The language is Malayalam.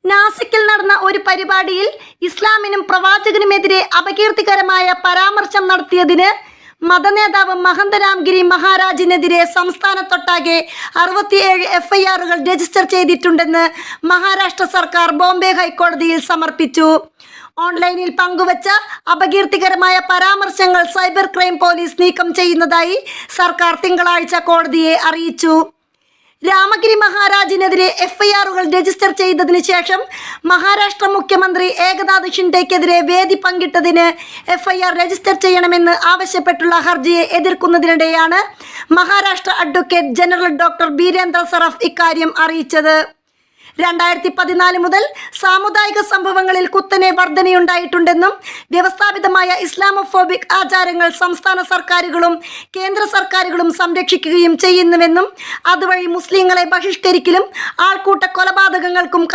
നാസിക്കിൽ നടന്ന ഒരു പരിപാടിയിൽ ഇസ്ലാമിനും പ്രവാചകനുമെതിരെ അപകീർത്തികരമായ പരാമർശം നടത്തിയതിന് മതനേതാവ് മഹന്ത രാംഗിരി മഹാരാജിനെതിരെ സംസ്ഥാനത്തൊട്ടാകെ 67 എഫ്ഐആറുകൾ രജിസ്റ്റർ ചെയ്തിട്ടുണ്ടെന്ന് മഹാരാഷ്ട്ര സർക്കാർ ബോംബെ ഹൈക്കോടതിയിൽ സമർപ്പിച്ചു. ഓൺലൈനിൽ പങ്കുവച്ച അപകീർത്തികരമായ പരാമർശങ്ങൾ സൈബർ ക്രൈം പോലീസ് നീക്കം ചെയ്യുന്നതായി സർക്കാർ തിങ്കളാഴ്ച കോടതിയെ അറിയിച്ചു. രാമഗിരി മഹാരാജിനെതിരെ എഫ്ഐആറുകൾ രജിസ്റ്റർ ചെയ്തതിനു ശേഷം മഹാരാഷ്ട്ര മുഖ്യമന്ത്രി ഏകനാഥ് ഷിൻഡെക്കെതിരെ വേദി പങ്കിട്ടതിന് എഫ്ഐആർ രജിസ്റ്റർ ചെയ്യണമെന്ന് ആവശ്യപ്പെട്ടുള്ള ഹർജിയെ എതിർക്കുന്നതിനിടെയാണ് Maharashtra advocate general doctor Birendra Saraf ഇക്കാര്യം അറിയിച്ചത്. 2014 മുതൽ സാമുദായിക സംഭവങ്ങളിൽ കുത്തനെ വർധനയുണ്ടായിട്ടുണ്ടെന്നും വ്യവസ്ഥാപിതമായ ഇസ്ലാമോഫോബിക് ആചാരങ്ങൾ സംസ്ഥാന സർക്കാരുകളും കേന്ദ്ര സർക്കാരുകളും സംരക്ഷിക്കുകയും ചെയ്യുന്നുവെന്നും അതുവഴി മുസ്ലിങ്ങളെ ബഹിഷ്കരിക്കലും ആൾക്കൂട്ട കൊലപാതകങ്ങൾക്കും